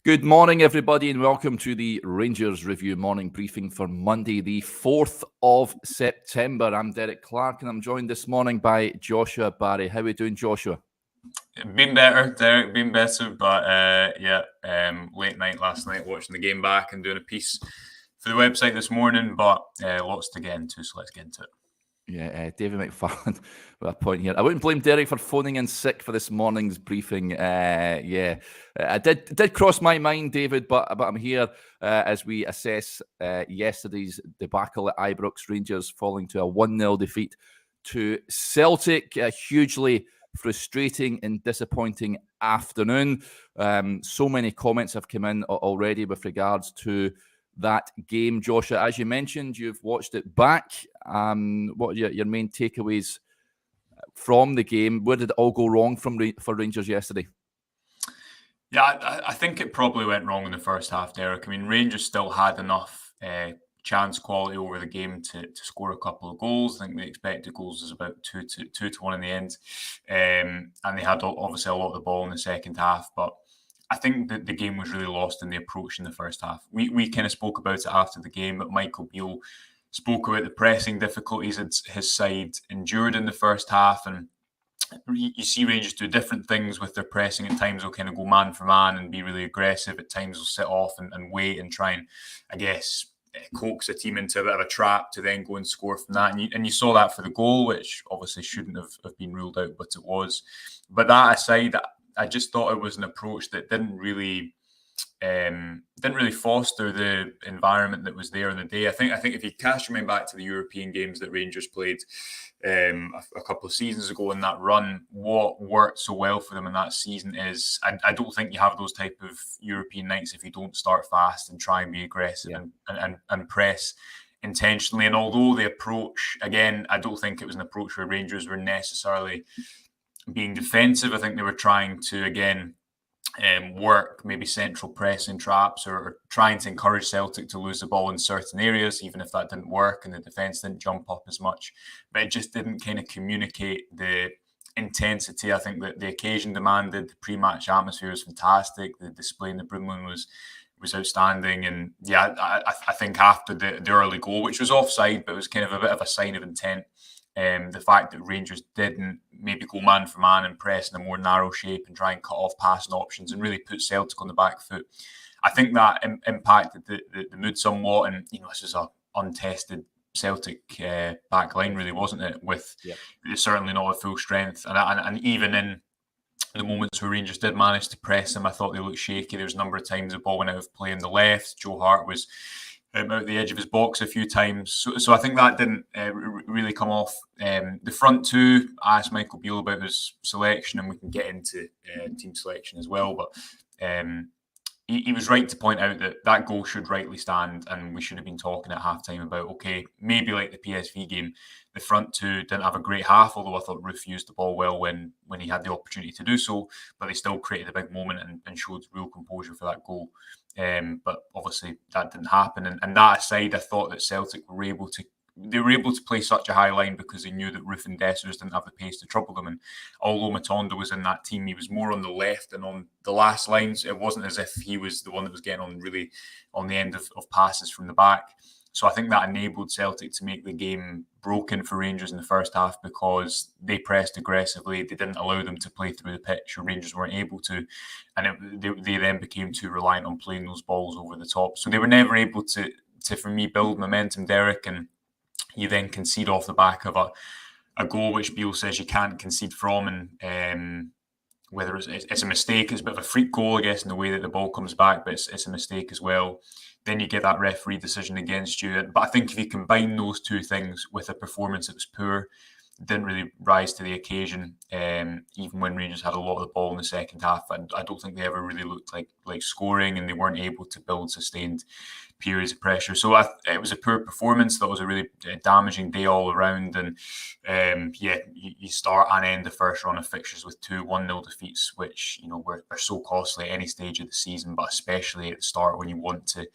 Good morning, everybody, and welcome to the Rangers Review morning briefing for Monday, the 4th of September. I'm Derek Clark, and I'm joined this morning by Joshua Barry. How are we doing, Joshua? Been better, Derek, been better, but late night last night watching the game back and doing a piece for the website this morning, but lots to get into, so let's get into it. Yeah, David McFarlane with a point here. I wouldn't blame Derek for phoning in sick for this morning's briefing. It did cross my mind, David, but I'm here as we assess yesterday's debacle at Ibrox, Rangers falling to a 1-0 defeat to Celtic. A hugely frustrating and disappointing afternoon. So many comments have come in already with regards to that game. Joshua, as you mentioned, you've watched it back. What are your main takeaways from the game? Where did it all go wrong for Rangers yesterday? Yeah, I think it probably went wrong in the first half, Derek. I mean, Rangers still had enough chance quality over the game to score a couple of goals. I think the expected goals was about 2-1 in the end. And they had obviously a lot of the ball in the second half, but I think that the game was really lost in the approach in the first half. We kind of spoke about it after the game, but Michael Beale spoke about the pressing difficulties his side endured in the first half. And you see Rangers do different things with their pressing. At times they'll kind of go man for man and be really aggressive. At times they'll sit off and wait and try and, I guess, coax a team into a bit of a trap to then go and score from that. And you saw that for the goal, which obviously shouldn't have been ruled out, but it was. But that aside, I just thought it was an approach that didn't really foster the environment that was there in the day. I think if you cast your mind back to the European games that Rangers played a couple of seasons ago in that run, what worked so well for them in that season is I don't think you have those type of European nights if you don't start fast and try and be aggressive and press intentionally. And although the approach, again, I don't think it was an approach where Rangers were necessarily being defensive. I think they were trying to, again, work maybe central pressing traps or trying to encourage Celtic to lose the ball in certain areas, even if that didn't work and the defence didn't jump up as much. But it just didn't kind of communicate the intensity I think that the occasion demanded. The pre-match atmosphere was fantastic. The display in the Broomloan was outstanding. And yeah, I think after the early goal, which was offside, but it was kind of a bit of a sign of intent. The fact that Rangers didn't maybe go man for man and press in a more narrow shape and try and cut off passing options and really put Celtic on the back foot, I think that impacted the mood somewhat. And this is a untested Celtic back line, really, wasn't it? With certainly not at full strength, and even in the moments where Rangers did manage to press them, I thought they looked shaky. There was a number of times the ball went out of play on the left. Joe Hart was out the edge of his box a few times. So I think that didn't really come off. The front two, I asked Michael Beale about his selection, and we can get into team selection as well. But he was right to point out that goal should rightly stand, and we should have been talking at halftime about, okay, maybe like the PSV game, the front two didn't have a great half, although I thought Roofe used the ball well when he had the opportunity to do so, but they still created a big moment and showed real composure for that goal. But obviously that didn't happen. And that aside, I thought that Celtic were able to play such a high line because they knew that Roofe and Dessers didn't have the pace to trouble them. And although Matondo was in that team, he was more on the left and on the last lines. It wasn't as if he was the one that was getting on really on the end of passes from the back. So I think that enabled Celtic to make the game broken for Rangers in the first half because they pressed aggressively. They didn't allow them to play through the pitch, or Rangers weren't able to. And they then became too reliant on playing those balls over the top. So they were never able to for me, build momentum, Derek. And you then concede off the back of a goal which Beale says you can't concede from. And whether it's a mistake, it's a bit of a freak goal, I guess, in the way that the ball comes back, but it's a mistake as well. Then you get that referee decision against you. But I think if you combine those two things with a performance that was poor, didn't really rise to the occasion, even when Rangers had a lot of the ball in the second half. I don't think they ever really looked like scoring, and they weren't able to build sustained periods of pressure. So it was a poor performance. That was a really damaging day all around. And you start and end the first run of fixtures with 2 1-0 defeats, which are so costly at any stage of the season, but especially at the start when you want to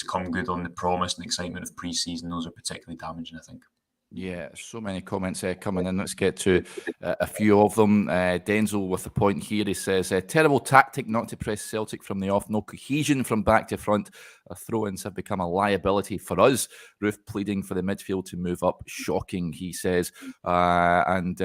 come good on the promise and excitement of pre-season. Those are particularly damaging, I think. Yeah, so many comments coming in. Let's get to a few of them. Denzel with the point here. He says, terrible tactic not to press Celtic from the off. No cohesion from back to front. Our throw-ins have become a liability for us. Roof pleading for the midfield to move up. Shocking, he says. And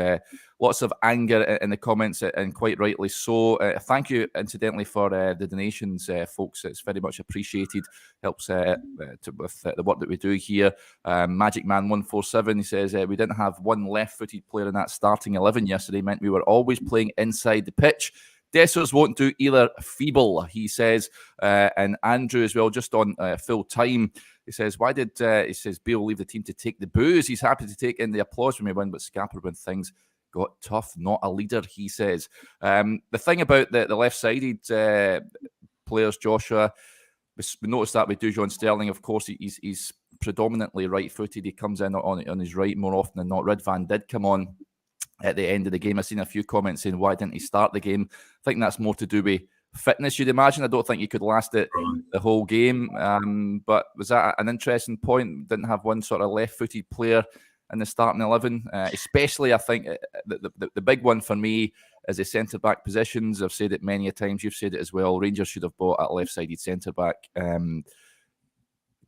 lots of anger in the comments, and quite rightly so. Thank you, incidentally, for the donations, folks. It's very much appreciated. Helps with the work that we do here. Magic Man 147, he says, we didn't have one left-footed player in that starting 11 yesterday. Meant we were always playing inside the pitch. Dessers won't do either. Feeble, he says. And Andrew as well, just on full time. He says, why did Beale leave the team to take the boos? He's happy to take in the applause when we win, but scuppered when things got tough. Not a leader, he says. The thing about the left-sided players, Joshua, we noticed that with Dujon Sterling. Of course, he's predominantly right-footed. He comes in on his right more often than not. Ridvan did come on at the end of the game. I've seen a few comments saying, why didn't he start the game? I think that's more to do with fitness, you'd imagine. I don't think he could last it the whole game. But was that an interesting point? Didn't have one sort of left-footed player in the starting 11, especially I think the big one for me is the centre-back positions. I've said it many a times. You've said it as well. Rangers should have bought a left-sided centre-back.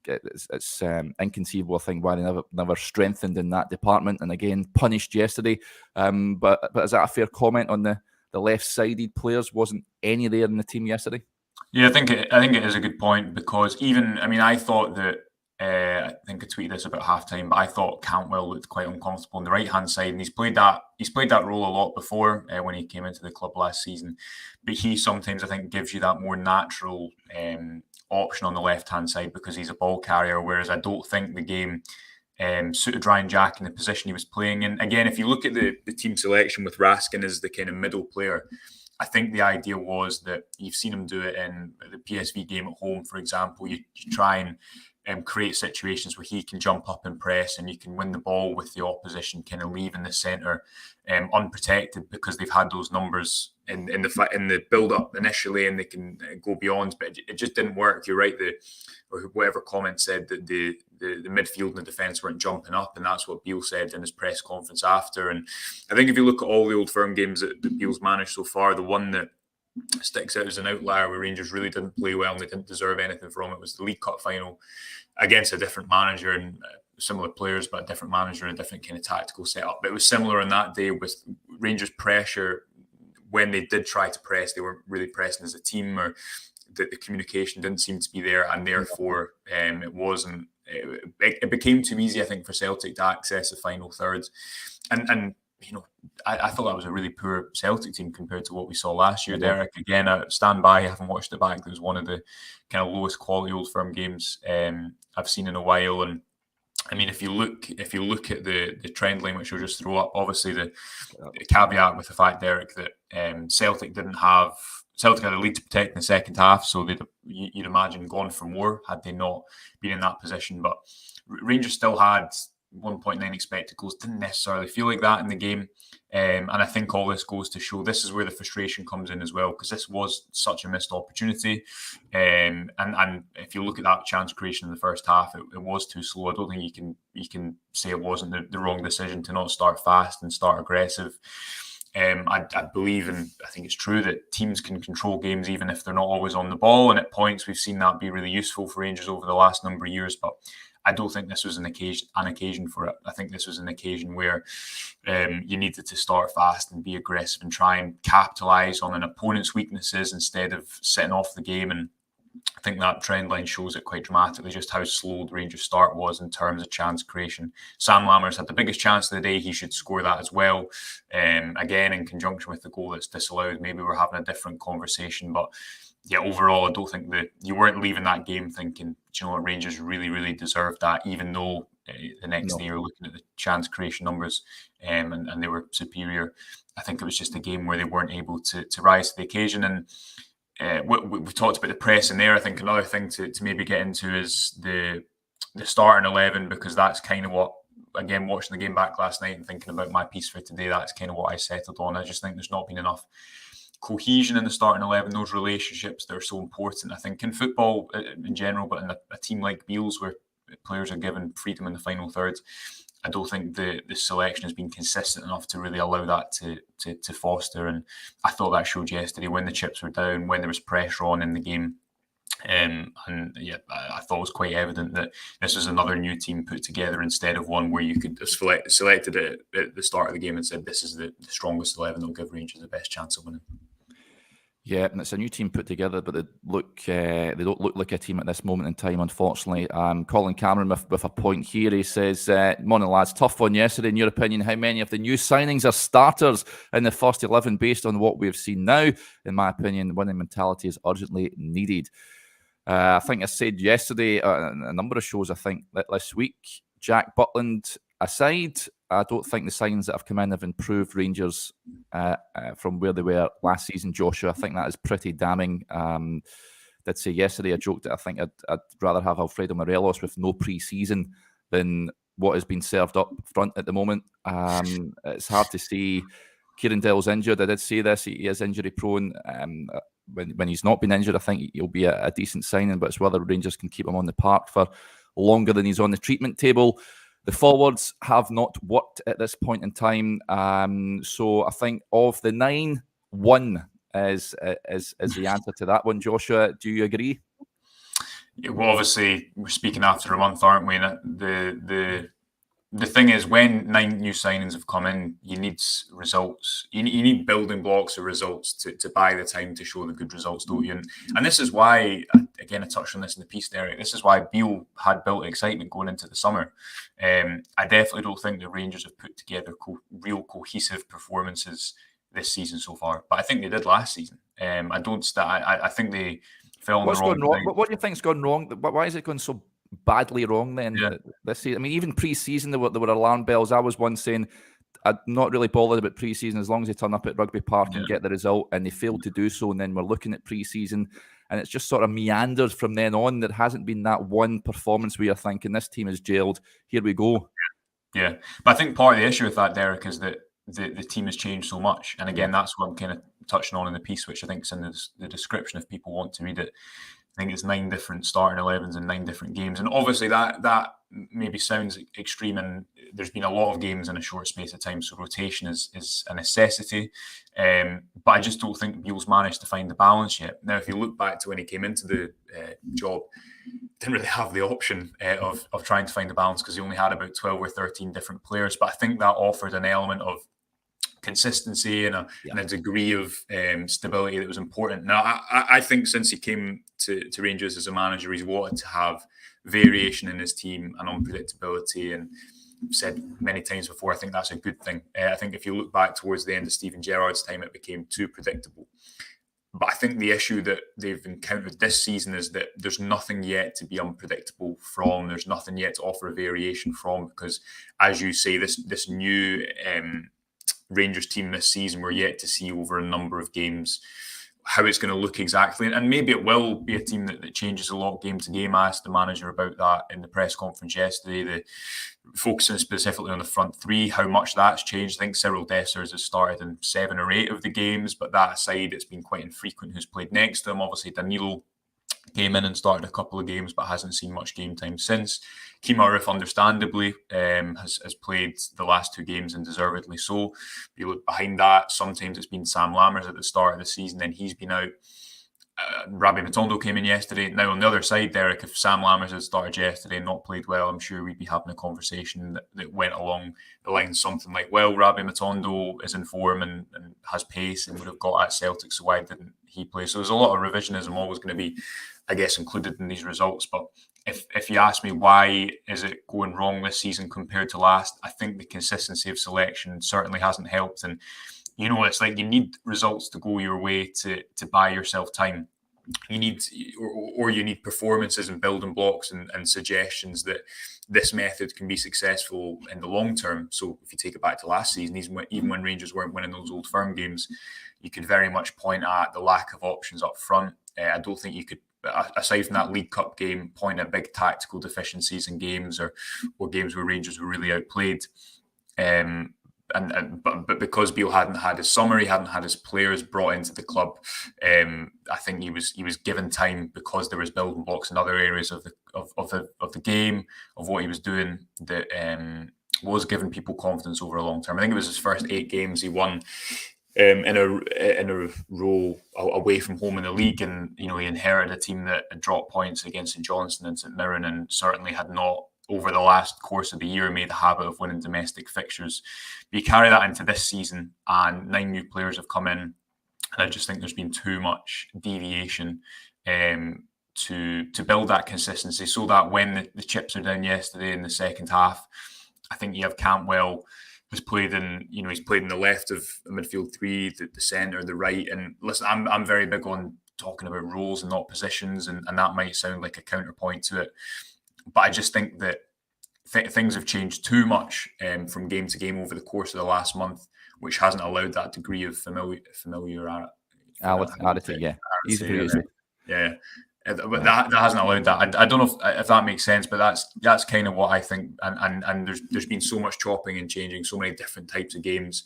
It's inconceivable, I think, why they never strengthened in that department, and again punished yesterday. But is that a fair comment on the left-sided players? Wasn't any there in the team yesterday? Yeah, I think it is a good point, because I thought that I think I tweeted this about halftime, but I thought Cantwell looked quite uncomfortable on the right hand side, and he's played that role a lot before when he came into the club last season. But he sometimes, I think, gives you that more natural option on the left hand side because he's a ball carrier. Whereas I don't think the game suited Ryan Jack in the position he was playing in. Again, if you look at the team selection with Raskin as the kind of middle player, I think the idea was that you've seen him do it in the PSV game at home, for example. You try and create situations where he can jump up and press, and you can win the ball with the opposition kind of leaving the centre unprotected, because they've had those numbers in the build up initially, and they can go beyond. But it just didn't work. You're right. Or whatever comment said that the midfield and the defence weren't jumping up, and that's what Beale said in his press conference after. And I think if you look at all the Old Firm games that Beale's managed so far, the one that sticks out as an outlier where Rangers really didn't play well and they didn't deserve anything from it was the League Cup final against a different manager and similar players, but a different manager and a different kind of tactical setup. But it was similar on that day with Rangers' pressure. When they did try to press, they weren't really pressing as a team, or the communication didn't seem to be there, and therefore it wasn't. It became too easy, I think, for Celtic to access the final thirds, and I thought that was a really poor Celtic team compared to what we saw last year. Derek, again, I stand by. I haven't watched it back. It was one of the kind of lowest quality Old Firm games I've seen in a while. And I mean, if you look at the trend line, which we'll just throw up, obviously the caveat with the fact, Derek, that Celtic had a lead to protect in the second half, so you'd imagine gone for more had they not been in that position. But Rangers still had 1.9 expected goals. Didn't necessarily feel like that in the game, and I think all this goes to show this is where the frustration comes in as well, because this was such a missed opportunity, and if you look at that chance creation in the first half, it was too slow. I don't think you can say it wasn't the wrong decision to not start fast and start aggressive. I believe, and I think it's true, that teams can control games even if they're not always on the ball, and at points we've seen that be really useful for Rangers over the last number of years. But I don't think this was an occasion for it. I think this was an occasion where you needed to start fast and be aggressive and try and capitalise on an opponent's weaknesses instead of setting off the game. And I think that trend line shows it quite dramatically, just how slow the Rangers start was in terms of chance creation. Sam Lammers had the biggest chance of the day. He should score that as well. Again, in conjunction with the goal that's disallowed, maybe we're having a different conversation. But yeah, overall, I don't think that you weren't leaving that game thinking, do you know what, Rangers really, really deserved that, even though the next day you're looking at the chance creation numbers and they were superior. I think it was just a game where they weren't able to rise to the occasion. And we've talked about the press in there. I think another thing to maybe get into is the starting 11, because that's kind of what, again, watching the game back last night and thinking about my piece for today, that's kind of what I settled on. I just think there's not been enough cohesion in the starting 11, those relationships that are so important, I think, in football in general, but in a team like Beale's, where players are given freedom in the final thirds. I don't think the selection has been consistent enough to really allow that to foster. And I thought that showed yesterday when the chips were down, when there was pressure on in the game. And yeah, I thought it was quite evident that this was another new team put together instead of one where you could have selected it at the start of the game and said this is the strongest 11 that'll give Rangers the best chance of winning. Yeah, and it's a new team put together, but they don't look like a team at this moment in time, unfortunately. Colin Cameron with a point here. He says, morning lads, tough one yesterday. In your opinion, how many of the new signings are starters in the first 11 based on what we've seen now? In my opinion, winning mentality is urgently needed. I think I said yesterday, a number of shows, I think, that this week, Jack Butland aside, I don't think the signings that have come in have improved Rangers from where they were last season, Joshua. I think that is pretty damning. Did say yesterday, I joked that I think I'd rather have Alfredo Morelos with no pre-season than what has been served up front at the moment. It's hard to see. Kieran Dell's injured. I did say this. He is injury prone. When he's not been injured, I think he'll be a decent signing, but it's whether Rangers can keep him on the park for longer than he's on the treatment table. The forwards have not worked at this point in time. So I think of the 9, 1 is the answer to that one. Joshua, do you agree? Yeah, well, obviously, we're speaking after a month, aren't we? And the thing is, when 9 new signings have come in, you need results. You need building blocks of results to buy the time to show the good results, don't you? And this is why, again, I touched on this in the piece, Derek. This is why Beale had built excitement going into the summer. I definitely don't think the Rangers have put together real cohesive performances this season so far, but I think they did last season. I think they fell on the wrong side. What do you think's gone wrong? Why is it going so badly wrong then this season? I mean, even pre-season there were alarm bells. I was once saying I'm not really bothered about pre-season as long as they turn up at Rugby Park and get the result, and they failed to do so. And then we're looking at pre-season, and it's just sort of meandered from then on. There hasn't been that one performance where you're thinking this team is jailed. Here we go. Yeah, but I think part of the issue with that, Derek, is that the team has changed so much. And again, that's what I'm kind of touching on in the piece, which I think is in the description if people want to read it. I think it's 9 different starting 11s in 9 different games. And obviously that maybe sounds extreme, and there's been a lot of games in a short space of time, so rotation is a necessity. But I just don't think Beale's managed to find the balance yet. Now, if you look back to when he came into the job, didn't really have the option of trying to find the balance because he only had about 12 or 13 different players. But I think that offered an element of consistency and a degree of stability that was important. Now, I think since he came to Rangers as a manager, he's wanted to have variation in his team and unpredictability. And I've said many times before, I think that's a good thing. I think if you look back towards the end of Steven Gerrard's time, it became too predictable. But I think the issue that they've encountered this season is that there's nothing yet to be unpredictable from. There's nothing yet to offer a variation from, because, as you say, this new Rangers team this season, we're yet to see over a number of games how it's going to look exactly. And maybe it will be a team that changes a lot game to game. I asked the manager about that in the press conference yesterday, focusing specifically on the front 3, how much that's changed. I think Cyril Dessers has started in 7 or 8 of the games, but that aside, it's been quite infrequent who's played next to him. Obviously, Danilo came in and started a couple of games, but hasn't seen much game time since. Kemar Roof, understandably, has played the last 2 games, and deservedly so. You look behind that, sometimes it's been Sam Lammers at the start of the season, then he's been out. Rabbi Matondo came in yesterday. Now, on the other side, Derek, if Sam Lammers had started yesterday and not played well, I'm sure we'd be having a conversation that went along the lines something like, well, Rabbi Matondo is in form and has pace and would have got at Celtic, so why didn't he play? So there's a lot of revisionism always going to be, I guess, included in these results. But if you ask me why is it going wrong this season compared to last, I think the consistency of selection certainly hasn't helped. And it's like you need results to go your way to buy yourself time. You need, or you need performances and building blocks and suggestions that this method can be successful in the long term. So if you take it back to last season, even when Rangers weren't winning those Old Firm games, you could very much point at the lack of options up front. I don't think you could, aside from that League Cup game, point at big tactical deficiencies in games or games where Rangers were really outplayed. But because Beale hadn't had his summer, he hadn't had his players brought into the club. I think he was given time because there was building blocks in other areas of the game, of what he was doing, that was giving people confidence over a long term. I think it was his first 8 games he won in a row away from home in the league, and he inherited a team that had dropped points against St Johnstone and St Mirren, and certainly had not over the last course of the year made the habit of winning domestic fixtures. But you carry that into this season, and 9 new players have come in, and I just think there's been too much deviation to build that consistency, so that when the chips are down yesterday in the second half, I think you have Cantwell, who's played in, he's played in the left of the midfield three, the centre, the right. And listen, I'm very big on talking about roles and not positions, and that might sound like a counterpoint to it, but I just think that things have changed too much from game to game over the course of the last month, which hasn't allowed that degree of familiarity. Yeah, easy to use. Yeah. But that hasn't allowed that. I don't know if that makes sense, but that's kind of what I think. And there's been so much chopping and changing, so many different types of games,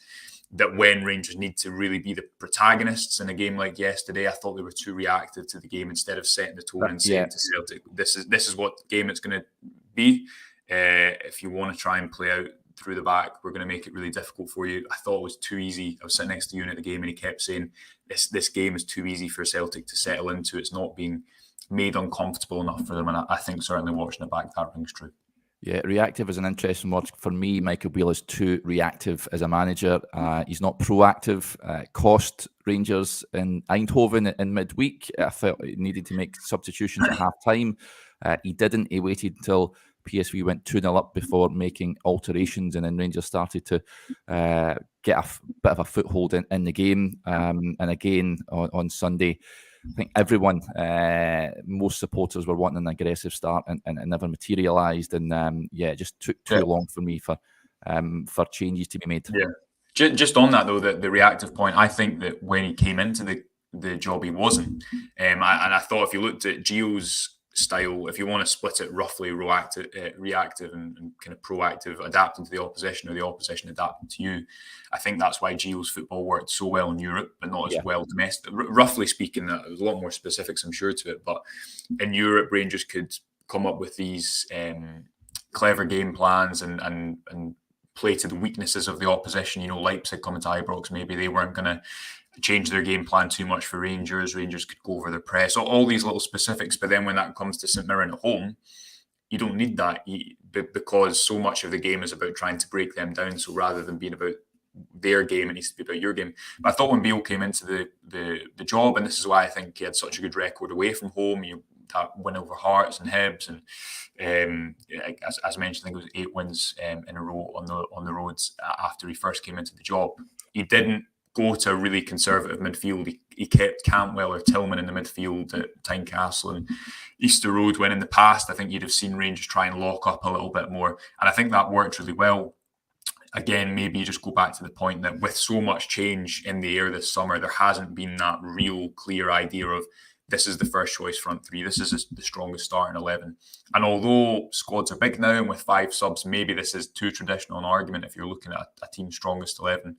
that when Rangers need to really be the protagonists in a game like yesterday, I thought they were too reactive to the game instead of setting the tone and saying to Celtic, this is what game it's going to be. If you want to try and play out through the back, we're going to make it really difficult for you. I thought it was too easy. I was sitting next to you at the game, and he kept saying this game is too easy for Celtic to settle into. It's not being made uncomfortable enough for them, and I think certainly watching it back, that rings true. Yeah, reactive is an interesting word. For me, Michael Beale is too reactive as a manager. He's not proactive. Cost Rangers in Eindhoven in midweek. I felt he needed to make substitutions at half-time. He didn't. He waited until PSV went 2-0 up before making alterations, and then Rangers started to get a bit of a foothold in the game. And again, on Sunday, I think everyone, most supporters were wanting an aggressive start, and it never materialised. And it just took too long for me for changes to be made. Yeah, just on that though, the reactive point, I think that when he came into the job, he wasn't. And I thought if you looked at Gio's style, if you want to split it roughly, reactive and kind of proactive, adapting to the opposition, or the opposition adapting to you, I think that's why Gio's football worked so well in Europe, but not as well domestic. Roughly speaking, there's a lot more specifics, I'm sure, to it, but in Europe, Rangers could come up with these clever game plans and play to the weaknesses of the opposition. Leipzig coming to Ibrox, maybe they weren't going to change their game plan too much for Rangers. Rangers could go over their press, all these little specifics. But then when that comes to St Mirren at home, you don't need that, because so much of the game is about trying to break them down. So rather than being about their game, it needs to be about your game. But I thought when Beale came into the job, and this is why I think he had such a good record away from home, that win over Hearts and Hibs, and as mentioned, I think it was 8 wins in a row on the roads after he first came into the job. He didn't go to a really conservative midfield. He kept Cantwell or Tillman in the midfield at Tynecastle and Easter Road, when in the past I think you'd have seen Rangers try and lock up a little bit more, and I think that worked really well. Again, maybe you just go back to the point that with so much change in the air this summer, there hasn't been that real clear idea of this is the first choice front three, this is the strongest starting 11. And although squads are big now, and with 5 subs, maybe this is too traditional an argument if you're looking at a team's strongest 11.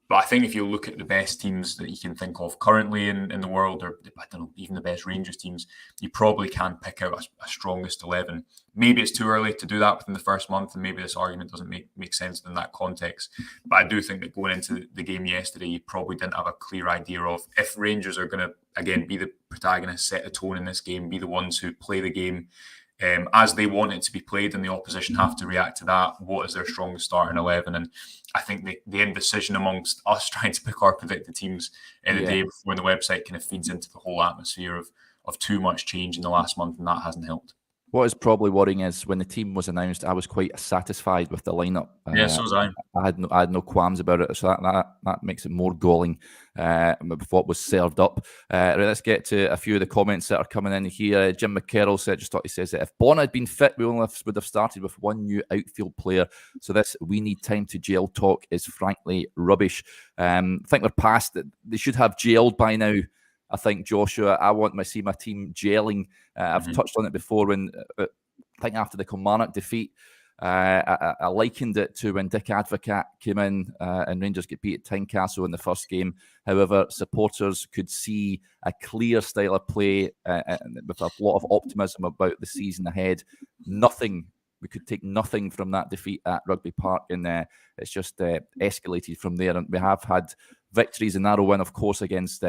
But I think if you look at the best teams that you can think of currently in the world, or I don't know, even the best Rangers teams, you probably can pick out a strongest 11. Maybe it's too early to do that within the first month, and maybe this argument doesn't make sense in that context. But I do think that going into the game yesterday, you probably didn't have a clear idea of if Rangers are going to, again, be the protagonists, set the tone in this game, be the ones who play the game as they want it to be played, and the opposition have to react to that. What is their strongest starting 11? And I think the indecision amongst us trying to pick our predicted teams in the day before the website kind of feeds into the whole atmosphere of too much change in the last month, and that hasn't helped. What is probably worrying is when the team was announced, I was quite satisfied with the lineup. So was I. I had no qualms about it, so that makes it more galling with what was served up. Right, let's get to a few of the comments that are coming in here. Jim McCarroll says that if Bonner had been fit, we only would have started with one new outfield player. So this "we need time to gel" talk is frankly rubbish. I think we're past it. They should have gelled by now. I think, Joshua, I want to see my team gelling. I've touched on it before when I think after the Kilmarnock defeat, I likened it to when Dick Advocaat came in and Rangers get beat at Tynecastle in the first game. However, supporters could see a clear style of play with a lot of optimism about the season ahead. Nothing we could take nothing from that defeat at Rugby Park, and it's just escalated from there. And we have had victories, a narrow win, of course, against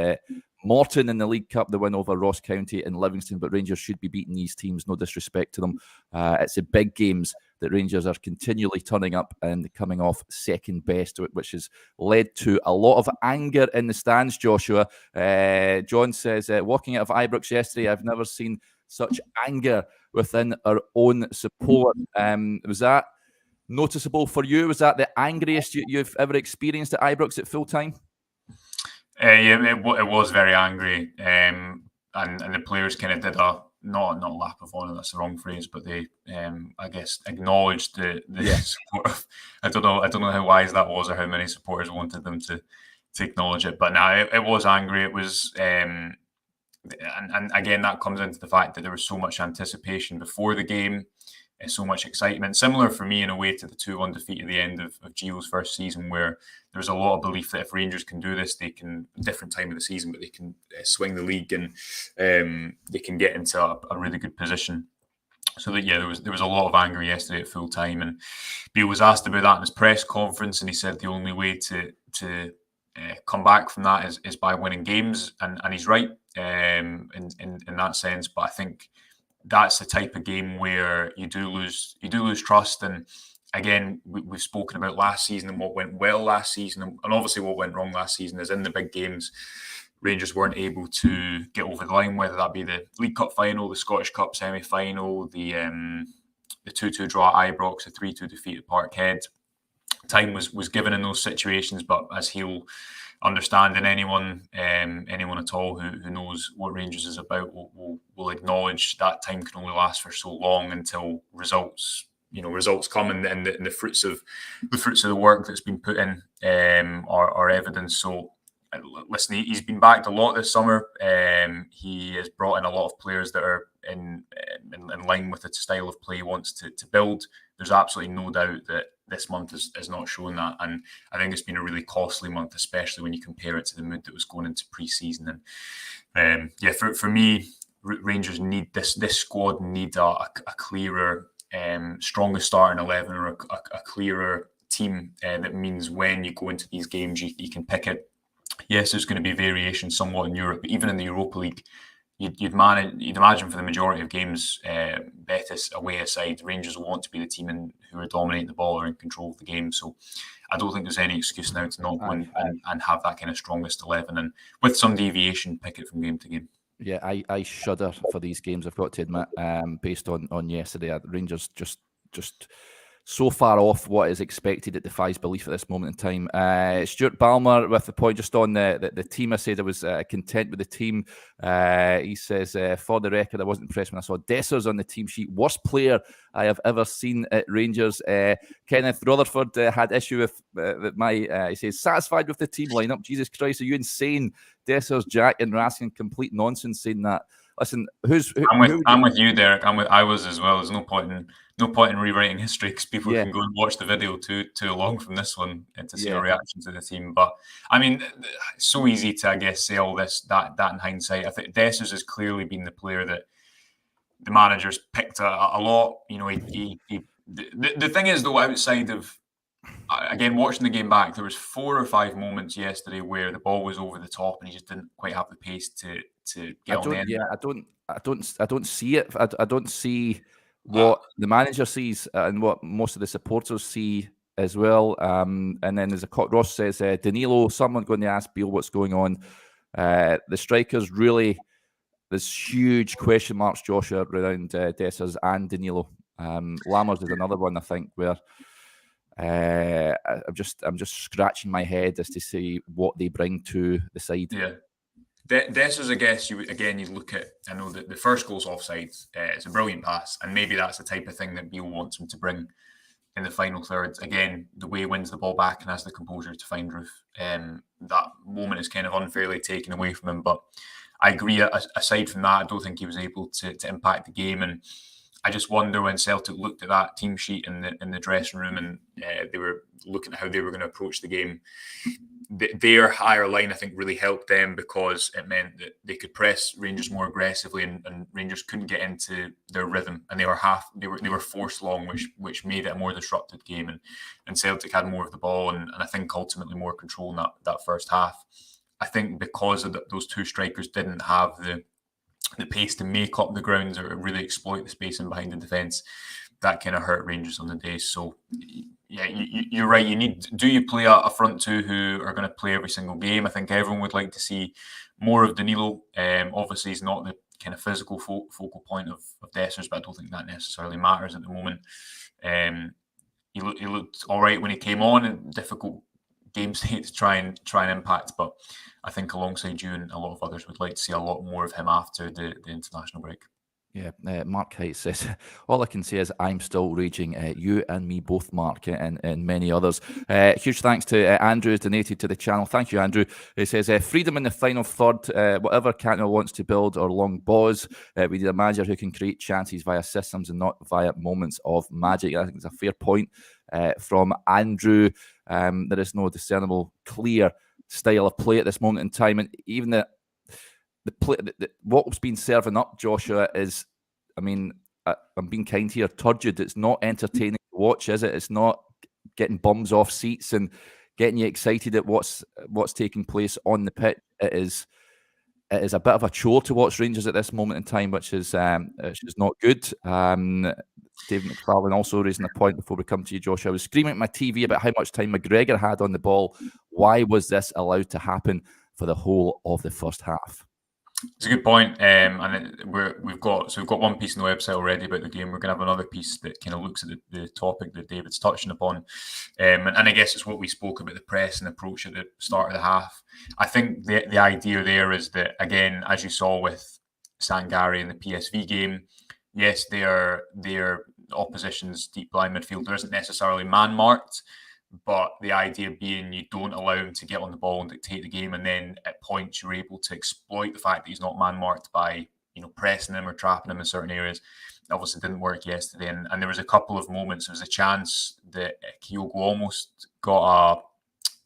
Morton in the League Cup, the win over Ross County and Livingston, but Rangers should be beating these teams, no disrespect to them. It's the big games that Rangers are continually turning up and coming off second best, which has led to a lot of anger in the stands, Joshua. John says, walking out of Ibrox yesterday, I've never seen such anger within our own support. Was that noticeable for you? Was that the angriest you've ever experienced at Ibrox at full time? Yeah, it was very angry, and the players kind of did a not lap of honour. That's the wrong phrase, but they, I guess, acknowledged the support. I don't know how wise that was or how many supporters wanted them to acknowledge it. But now it was angry. It was, and again, that comes into the fact that there was so much anticipation before the game. So much excitement. Similar for me in a way to the 2-1 defeat at the end of Gio's first season, where there was a lot of belief that if Rangers can do this, they can, different time of the season, but they can swing the league and they can get into a really good position. So that, yeah, there was a lot of anger yesterday at full time, and Beale was asked about that in his press conference, and he said the only way to come back from that is by winning games, and he's right in that sense. But I think that's the type of game where you do lose trust. And again, we've spoken about last season and what went well last season, and obviously what went wrong last season is in the big games, Rangers weren't able to get over the line, whether that be the League Cup final, the Scottish Cup semi-final, the 2-2 draw at Ibrox, the 3-2 defeat at Parkhead. Time was given in those situations, but as he'll understand, and anyone at all who knows what Rangers is about will acknowledge that time can only last for so long until results come, and the fruits of the work that's been put in are evidence. So listen, he's been backed a lot this summer. He has brought in a lot of players that are in line with the style of play he wants to build. There's absolutely no doubt that this month has not shown that, and I think it's been a really costly month, especially when you compare it to the mood that was going into pre-season. And for me, Rangers need this squad need a clearer, stronger starting 11, or a clearer team that means when you go into these games, you can pick it. Yes, there's going to be variation somewhat in Europe, but even in the Europa League, you'd imagine for the majority of games, Betis away aside, Rangers will want to be the team who are dominating the ball or in control of the game. So I don't think there's any excuse now to not go and have that kind of strongest 11, and with some deviation, pick it from game to game. Yeah, I shudder for these games, I've got to admit, based on yesterday. Rangers just so far off what is expected, it defies belief at this moment in time. Stuart Balmer with the point just on the team. I said I was content with the team. He says, for the record, I wasn't impressed when I saw Dessers on the team sheet. Worst player I have ever seen at Rangers. Kenneth Rutherford had issue with my, he says, satisfied with the team lineup. Jesus Christ, are you insane? Dessers, Jack and Raskin, complete nonsense saying that. Listen, I'm with you, Derek. I was as well. There's no point in rewriting history, because people can go and watch the video too long from this one to see a reaction to the team. But I mean, it's so easy to, I guess, say all that in hindsight. I think Dessers has clearly been the player that the manager's picked a lot. You know, the thing is though, outside of, again, watching the game back, there was 4 or 5 moments yesterday where the ball was over the top and he just didn't quite have the pace to get on the end. Yeah, I don't see it. I don't see what the manager sees and what most of the supporters see as well. And then as Ross says, Danilo, someone going to ask Beale what's going on. The strikers really, there's huge question marks, Joshua, around Dessers and Danilo. Lammers is another one, I think, where I'm just scratching my head as to see what they bring to the side. Yeah. Dessers, I guess, you look at, I know that the first goal's offside. It's a brilliant pass, and maybe that's the type of thing that Beale wants him to bring in the final third. Again, the way he wins the ball back and has the composure to find Roof, that moment is kind of unfairly taken away from him. But I agree, aside from that, I don't think he was able to impact the game. And I just wonder when Celtic looked at that team sheet in the dressing room and they were looking at how they were going to approach the game. Their higher line, I think, really helped them because it meant that they could press Rangers more aggressively, and Rangers couldn't get into their rhythm, and they were forced long, which made it a more disrupted game, and Celtic had more of the ball, and I think ultimately more control in that first half. I think because of those two strikers didn't have the pace to make up the grounds or really exploit the space in behind the defence, that kind of hurt Rangers on the day. So yeah, you're right. Do you play a front two who are going to play every single game? I think everyone would like to see more of Danilo. Obviously, he's not the kind of physical focal point of Dessers, but I don't think that necessarily matters at the moment. He looked all right when he came on, in difficult game state to try and impact, but I think alongside you and a lot of others would like to see a lot more of him after the international break. Yeah, Mark Height says, all I can say is I'm still raging. You and me both, Mark, and many others. Huge thanks to Andrew, who's donated to the channel. Thank you, Andrew. He says, freedom in the final third. Whatever Cantwell wants to build or long balls, we need a manager who can create chances via systems and not via moments of magic. I think it's a fair point from Andrew. There is no discernible, clear style of play at this moment in time. And even what's been serving up, Joshua, is, I mean, I'm being kind here, turgid. It's not entertaining to watch, is it? It's not getting bums off seats and getting you excited at what's taking place on the pitch. It is a bit of a chore to watch Rangers at this moment in time, which is not good. David McFarlane also raising a point before we come to you, Joshua. I was screaming at my TV about how much time McGregor had on the ball. Why was this allowed to happen for the whole of the first half? It's a good point, and we've got one piece on the website already about the game. We're going to have another piece that kind of looks at the topic that David's touching upon, and I guess it's what we spoke about, the press and approach at the start of the half. I think the idea there is that, again, as you saw with Sangare in the PSV game, yes, their opposition's deep line midfielder isn't necessarily man marked. But the idea being you don't allow him to get on the ball and dictate the game, and then at points you're able to exploit the fact that he's not man marked by pressing him or trapping him in certain areas. It obviously didn't work yesterday, and there was a couple of moments. There was a chance that Kyogo almost got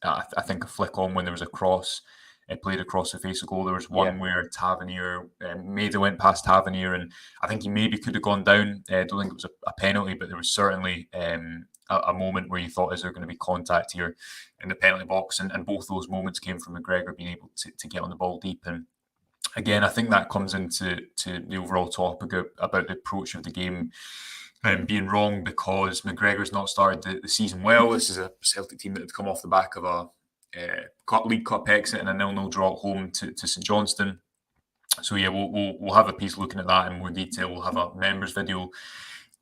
I think a flick on when there was a cross. It played across the face of goal. There was one where Tavernier, Maida went past Tavernier, and I think he maybe could have gone down. I don't think it was a penalty, but there was certainly a moment where you thought, is there going to be contact here in the penalty box? And both those moments came from McGregor being able to get on the ball deep. And again, I think that comes into the overall topic about the approach of the game being wrong, because McGregor's not started the season well. This is a Celtic team that had come off the back of a League Cup exit and a 0-0 draw at home to St Johnstone. So yeah, we'll have a piece looking at that in more detail. We'll have a members video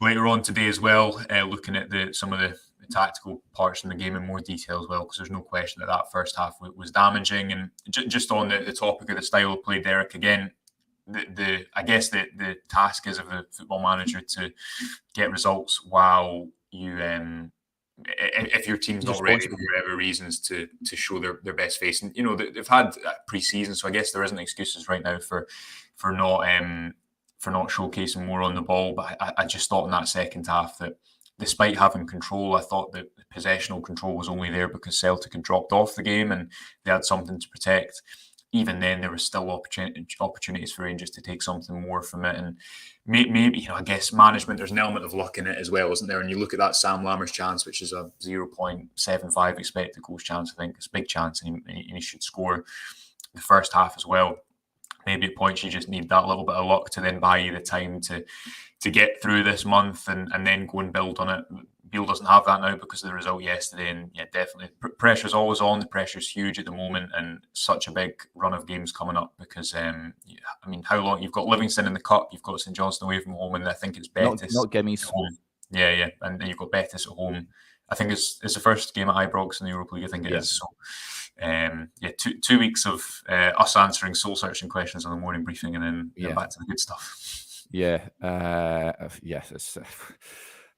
later on today as well, looking at some of the tactical parts in the game in more detail as well, because there's no question that first half was damaging. And just on the topic of the style of play, Derek, again, I guess the task is of the football manager to get results while you if your team's not ready for whatever reasons to show their best face. And they've had pre-season, so I guess there isn't excuses right now for not showcasing more on the ball. But I just thought in that second half that despite having control, I thought that the possessional control was only there because Celtic had dropped off the game and they had something to protect. Even then, there were still opportunities for Rangers to take something more from it. And maybe, I guess management, there's an element of luck in it as well, isn't there? And you look at that Sam Lammers chance, which is a 0.75 expected goals chance. I think it's a big chance, and he should score the first half as well. Maybe at points you just need that little bit of luck to then buy you the time to get through this month and then go and build on it. Beale doesn't have that now because of the result yesterday, and yeah, definitely pressure's always on. The pressure's huge at the moment, and such a big run of games coming up because how long you've got Livingston in the cup, you've got St Johnstone away from home, and I think it's Betis not Gimmies. at home. Yeah, and then you've got Betis at home. I think it's the first game at Ibrox in the Europa League. I think it is. So 2 weeks of us answering soul searching questions on the morning briefing, and then back to the good stuff.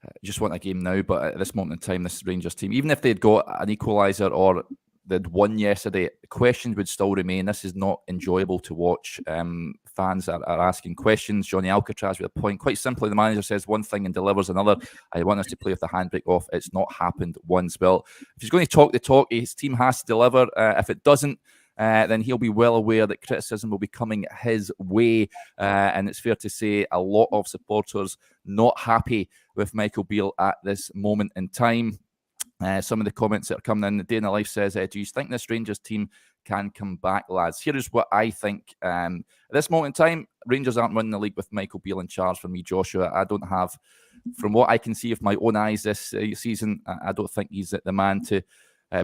It's just want a game now, but at this moment in time, this Rangers team, even if they'd got an equaliser or they'd won yesterday, questions would still remain. This is not enjoyable to watch fans are asking questions. Johnny Alcatraz with a point. Quite simply, the manager says one thing and delivers another. I want us to play with the handbrake off. It's not happened once. Well, if he's going to talk the talk, his team has to deliver. If it doesn't, then he'll be well aware that criticism will be coming his way. And it's fair to say a lot of supporters not happy with Michael Beale at this moment in time. Some of the comments that are coming in, the Day in the Life says, do you think this Rangers team can come back, lads? Here is what I think. At this moment in time, Rangers aren't winning the league with Michael Beale in charge for me, Joshua. I don't have, from what I can see of my own eyes this season, I don't think he's the man to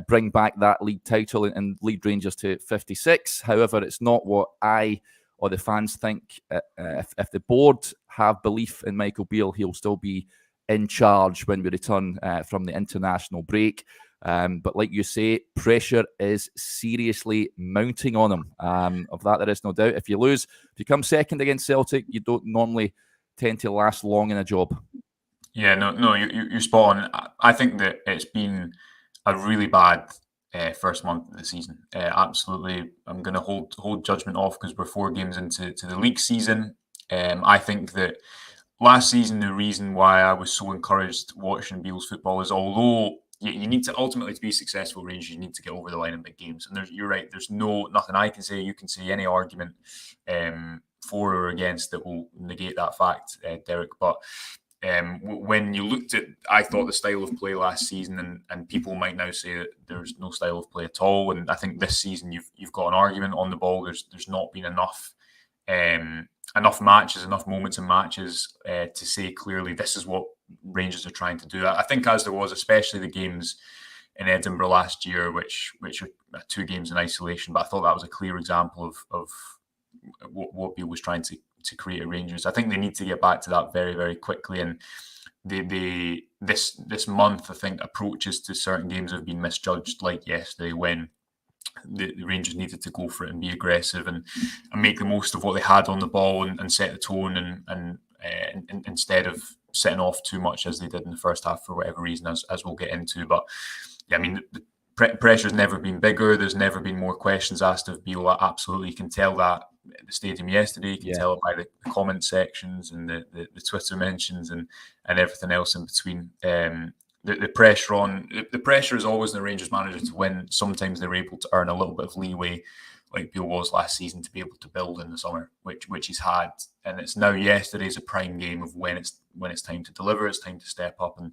bring back that league title and lead Rangers to 56. However, it's not what I or the fans think. If the board have belief in Michael Beale, he'll still be in charge when we return from the international break. But like you say, pressure is seriously mounting on him. Of that, there is no doubt. If you come second against Celtic, you don't normally tend to last long in a job. Yeah, no, you're spot on. I think that it's been a really bad first month of the season. Absolutely, I'm going to hold judgment off because we're 4 games into the league season. I think that last season, the reason why I was so encouraged watching Beale's football is, although you need to ultimately, to be successful, Rangers, you need to get over the line in big games. And you're right, there's nothing I can say, you can say any argument for or against that will negate that fact, Derek. But when you looked at, I thought the style of play last season, and people might now say that there's no style of play at all. And I think this season you've got an argument on the ball. There's not been enough matches, enough moments in matches to say clearly this is what Rangers are trying to do. I think as there was, especially the games in Edinburgh last year, which are 2 games in isolation, but I thought that was a clear example of what Beale was trying to create at Rangers. I think they need to get back to that very, very quickly. And this month, I think approaches to certain games have been misjudged, like yesterday when the Rangers needed to go for it and be aggressive and make the most of what they had on the ball and set the tone and instead of setting off too much as they did in the first half for whatever reason, as we'll get into. But yeah, I mean, the pressure's never been bigger. There's never been more questions asked of Beale. Absolutely, you can tell that at the stadium yesterday. You can tell it by the comment sections and the Twitter mentions and everything else in between. The pressure is always on the Rangers manager to win. Sometimes they're able to earn a little bit of leeway, like Beale was last season, to be able to build in the summer, which he's had. And it's now yesterday's a prime game of when it's time to deliver, it's time to step up, and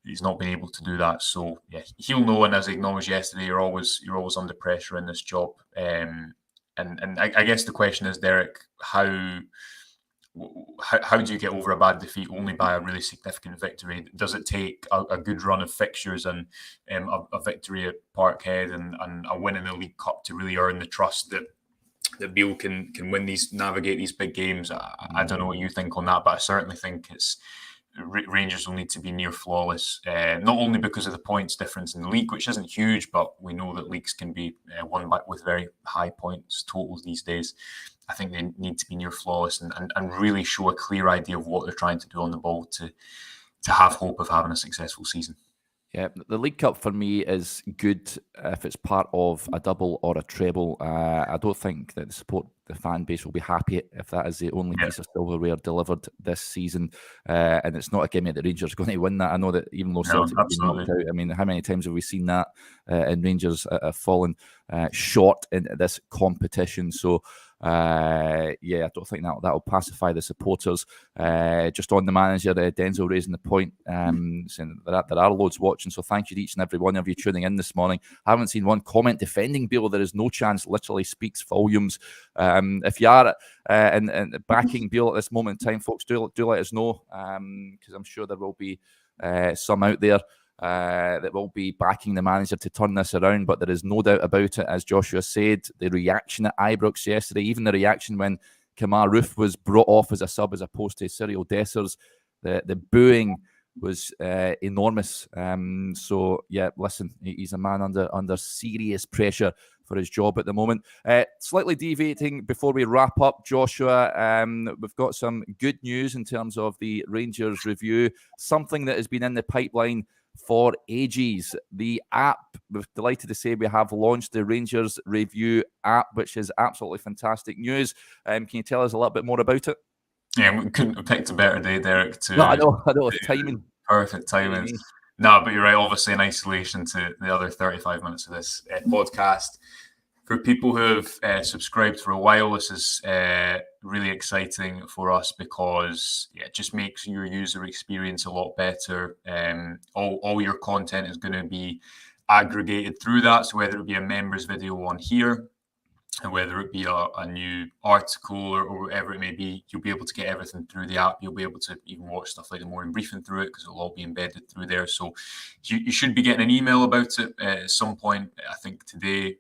he's not been able to do that. So yeah, he'll know. And as I acknowledged yesterday, you're always under pressure in this job. And I guess the question is, Derek, how do you get over a bad defeat only by a really significant victory? Does it take a good run of fixtures and a victory at Parkhead and a win in the League Cup to really earn the trust that Beale can navigate these big games? I don't know what you think on that, but I certainly think Rangers will need to be near flawless, not only because of the points difference in the league, which isn't huge, but we know that leagues can be won with very high points totals these days. I think they need to be near flawless and really show a clear idea of what they're trying to do on the ball to have hope of having a successful season. Yeah, the League Cup for me is good if it's part of a double or a treble. I don't think that the fan base will be happy if that is the only piece of silverware delivered this season. And it's not a gimme that Rangers are going to win that. I know that even though Celtic have been knocked out, I mean, how many times have we seen that? And Rangers have fallen short in this competition. So, I don't think that'll pacify the supporters. Just on the manager, Denzel raising the point, saying there are loads watching, so thank you to each and every one of you tuning in this morning. I haven't seen one comment defending Beale. There is no chance. Literally speaks volumes. If you are and backing Beale at this moment in time, folks, do let us know, because I'm sure there will be some out there that will be backing the manager to turn this around. But there is no doubt about it, as Joshua said, the reaction at Ibrox yesterday, even the reaction when Kemar Roofe was brought off as a sub as opposed to Cyril Dessers, the booing was enormous. So yeah, listen, he's a man under serious pressure for his job at the moment. Slightly deviating before we wrap up, Joshua, we've got some good news in terms of the Rangers review, something that has been in the pipeline for ages. The app, we're delighted to say we have launched the Rangers Review app, which is absolutely fantastic news. Can you tell us a little bit more about it? Yeah, we couldn't have picked a better day, Derek. No, I know, it's timing. Perfect timing. No, but you're right. Obviously, in isolation to the other 35 minutes of this podcast. For people who have subscribed for a while, this is really exciting for us because it just makes your user experience a lot better. All your content is going to be aggregated through that. So whether it be a members video on here, and whether it be a new article or whatever it may be, you'll be able to get everything through the app. You'll be able to even watch stuff like the morning briefing through it because it'll all be embedded through there. So you should be getting an email about it at some point, I think today.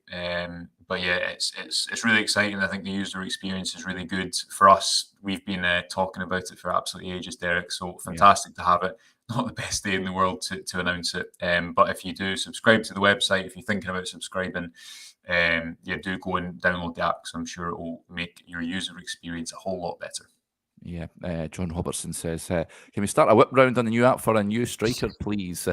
But yeah, it's really exciting. I think the user experience is really good for us. We've been talking about it for absolutely ages, Derek. So fantastic to have it. Not the best day in the world to announce it. But if you do subscribe to the website, if you're thinking about subscribing, do go and download the app because I'm sure it will make your user experience a whole lot better. Yeah, John Robertson says, can we start a whip round on the new app for a new striker, please?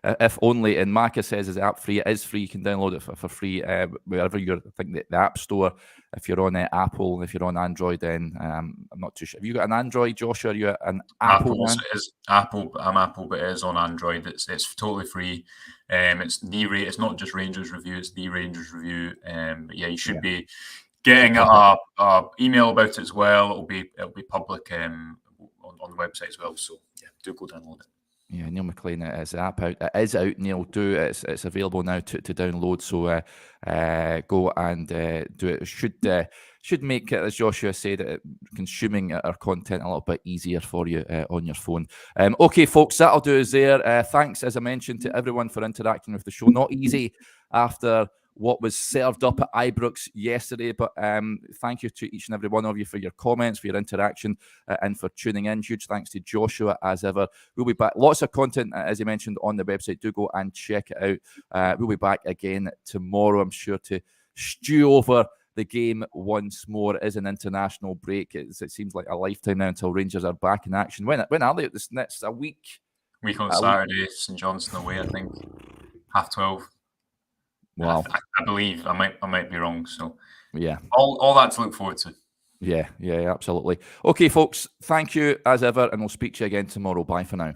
If only. And Maka says, is the app free? It is free. You can download it for free wherever you're. I think the App Store. If you're on Apple, if you're on Android, then I'm not too sure. Have you got an Android, Josh? Or are you an Apple man? It is Apple. I'm Apple, but it is on Android. It's totally free. It's not just Rangers Review. It's the Rangers Review. But yeah, you should be getting a email about it as well. It'll be public on the website as well. So yeah, do go download it. Yeah, Neil McLean, is the app out? It is out, Neil. It's available now to download. So go and do it. It should make it, as Joshua said, consuming our content a little bit easier for you on your phone. Okay, folks, that'll do us there. Thanks, as I mentioned, to everyone for interacting with the show. Not easy after what was served up at Ibrox yesterday, but thank you to each and every one of you for your comments, for your interaction, and for tuning in. Huge thanks to Joshua, as ever. We'll be back. Lots of content, as you mentioned, on the website. Do go and check it out. We'll be back again tomorrow, I'm sure, to stew over the game once more. It is an international break. It seems like a lifetime now until Rangers are back in action. When are they? This next a week? Week on Saturday, St Johnstone away, I think. 12:30. Wow. I believe. I might be wrong. So yeah. All that to look forward to. Yeah, absolutely. Okay, folks, thank you as ever, and we'll speak to you again tomorrow. Bye for now.